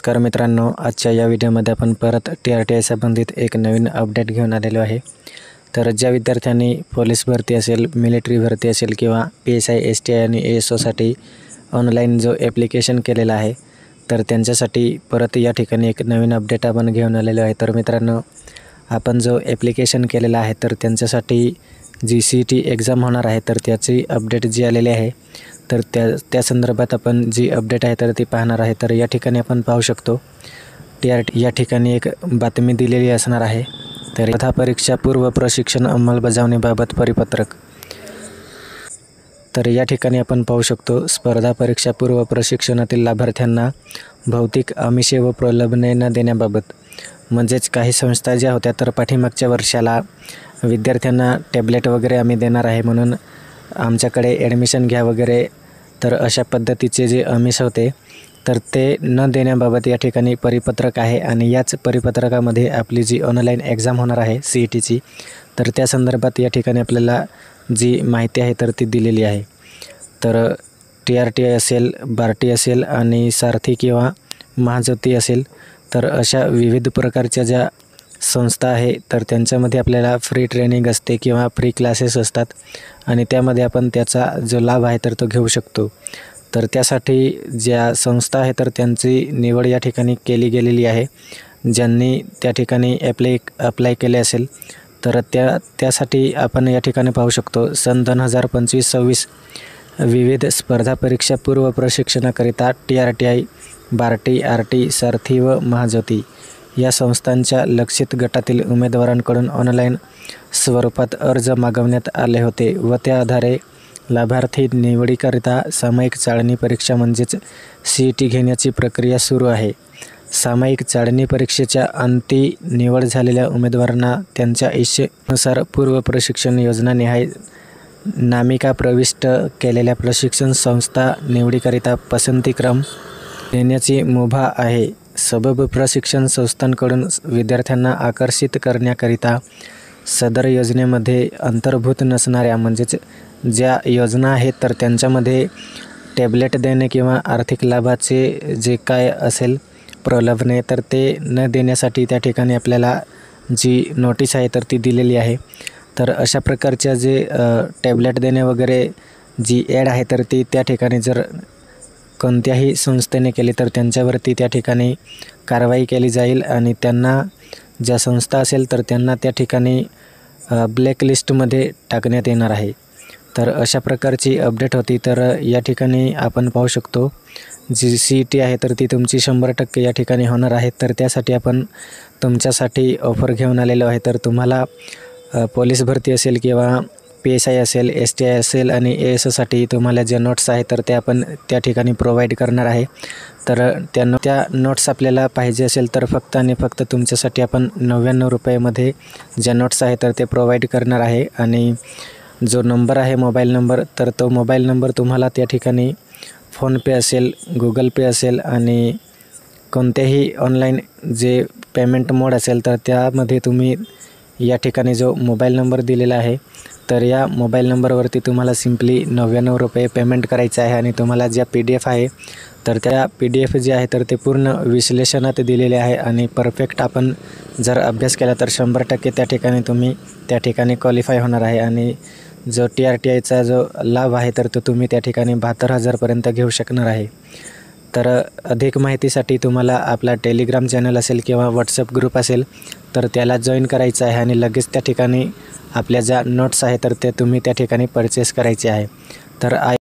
नमस्कार मित्रांनो, आजच्या या व्हिडिओमध्ये आपण परत TRTI संबंधित एक नवीन अपडेट घेऊन आलेलो आहे। तर ज्या विद्यार्थ्यांनी पोलीस भरती असेल, मिलिटरी भरती असेल किंवा PSI STI आणि ASO साठी ऑनलाईन जो ॲप्लिकेशन केलेला आहे, तर त्यांच्यासाठी परत या ठिकाणी एक नवीन अपडेट आपण घेऊन आलेलो आहे। तर मित्रांनो, आपण जो ॲप्लिकेशन केलेला आहे तर त्यांच्यासाठी जी CET एक्झाम होणार आहे तर त्याची अपडेट जी आलेली आहे, तर त्या संदर्भात आपण जी अपडेट आहे तर ती पाहणार आहे। तर या ठिकाणी आपण पाहू शकतो या ठिकाणी एक बातमी दिलेली असणार आहे। तर स्पर्धा परीक्षा पूर्व प्रशिक्षण अंमलबजावणीबाबत परिपत्रक। तर या ठिकाणी आपण पाहू शकतो स्पर्धा परीक्षा पूर्व प्रशिक्षणातील लाभार्थ्यांना भौतिक आमिषे व प्रलोभने न देण्याबाबत। म्हणजेच काही संस्था ज्या होत्या तर पाठीमागच्या वर्षाला विद्यार्थ्यांना टॅबलेट वगैरे आम्ही देणार आहे म्हणून आमच्याकडे ॲडमिशन घ्या वगैरे, तर अशा पद्धतीचे जे आमिष होते तर ते न देण्याबाबत या ठिकाणी परिपत्रक आहे। आणि याच परिपत्रकामध्ये आपली जी ऑनलाईन एक्झाम होणार आहे CETची, तर त्या संदर्भात या ठिकाणी आपल्याला जी माहिती आहे तर ती दिलेली आहे। तर TRTI असेल, बार्टी असेल आणि सारथी किंवा महाज्योती असेल, तर अशा विविध प्रकारच्या ज्या संस्था आहे तर त्यांच्यामध्ये आपल्याला फ्री ट्रेनिंग असते किंवा फ्री क्लासेस असतात आणि त्यामध्ये आपण त्याचा जो लाभ आहे तर तो घेऊ शकतो। तर त्यासाठी ज्या संस्था आहे तर त्यांची निवड या ठिकाणी केली गेलेली आहे। ज्यांनी त्या ठिकाणी अप्लाय केले असेल तर त्यासाठी आपण या ठिकाणी पाहू शकतो सन 2025-26 विविध स्पर्धा परीक्षा पूर्व प्रशिक्षणाकरिता TRTI, बार्टी, RT, सारथी व महाज्योती या संस्थांच्या लक्षित गटातील उमेदवारांकडून ऑनलाईन स्वरूपात अर्ज मागवण्यात आले होते व त्या आधारे लाभार्थी निवडीकरिता सामायिक चाळणी परीक्षा म्हणजेच CET घेण्याची प्रक्रिया सुरू आहे। सामायिक चाळणी परीक्षेच्या अंती निवड झालेल्या उमेदवारांना त्यांच्या इच्छेनुसार पूर्व प्रशिक्षण योजनानिहाय नामिका प्रविष्ट केलेल्या प्रशिक्षण संस्था निवडीकरिता पसंतीक्रम देण्याची मुभा आहे। सबब प्रशिक्षण संस्थांकडून विद्यार्थ्यांना आकर्षित करण्याकरिता सदर योजनेमध्ये अंतर्भूत नसणाऱ्या म्हणजेच ज्या योजना आहेत तर त्यांच्यामध्ये टॅबलेट देणे किंवा आर्थिक लाभाचे जे काय असेल प्रलोभने तर ते न देण्यासाठी त्या ठिकाणी आपल्याला जी नोटीस आहे तर ती दिलेली आहे। तर अशा प्रकारच्या जे टॅबलेट देणे वगैरे जी ॲड आहे तर ती त्या ठिकाणी जर कोणत्याही संस्थेने केली तर त्यांच्यावरती त्या ठिकाणी कारवाई केली जाईल आणि त्यांना ज्या संस्था असेल तर त्यांना त्या ठिकाणी ब्लॅकलिस्टमध्ये टाकण्यात येणार आहे। तर अशा प्रकारची अपडेट होती। तर या ठिकाणी आपण पाहू शकतो जी CET आहे तर ती तुमची 100% या ठिकाणी होणार आहे। तर त्यासाठी आपण तुमच्यासाठी ऑफर घेऊन आलेलो आहे। तर तुम्हाला पोलीस भरती असेल किंवा PSI असेल, STI असेल आणि ASO साठी तुम्हाला ज्या नोट्स आहे तर ते आपण त्या ठिकाणी प्रोव्हाइड करणार आहे। तर त्या नोट्स आपल्याला पाहिजे असेल तर फक्त आणि फक्त तुमच्यासाठी आपण 99 रुपयामध्ये ज्या नोट्स आहे तर ते प्रोव्हाइड करणार आहे। आणि जो नंबर आहे मोबाईल नंबर, तर तो मोबाईल नंबर तुम्हाला त्या ठिकाणी फोनपे असेल, गुगल पे असेल आणि कोणतेही ऑनलाईन जे पेमेंट मोड असेल तर त्यामध्ये तुम्ही या ठिकाणी जो मोबाईल नंबर दिलेला आहे तर या मोबाईल नंबरवरती तुम्हाला सिम्पली 99 रुपये पेमेंट करायचं आहे। आणि तुम्हाला ज्या PDF आहे तर त्या PDF जे आहे तर ते पूर्ण विश्लेषणात दिलेले आहे आणि परफेक्ट आपण जर अभ्यास केला तर 100% त्या ठिकाणी तुम्ही त्या ठिकाणी क्वालिफाय होणार आहे। आणि जो TRTIचा जो लाभ आहे तर तो तुम्ही त्या ठिकाणी 72,000 पर्यंत घेऊ शकणार आहे। तर अधिक माहितीसाठी तुम्हाला आपला टेलिग्राम चॅनल असेल किंवा WhatsApp ग्रुप असेल तर त्याला जॉईन करायचं आहे आणि लगेच त्या ठिकाणी आपल्या ज्या नोट्स आहे तर ते तुम्ही त्या ठिकाणी परचेस करायचे आहे। तर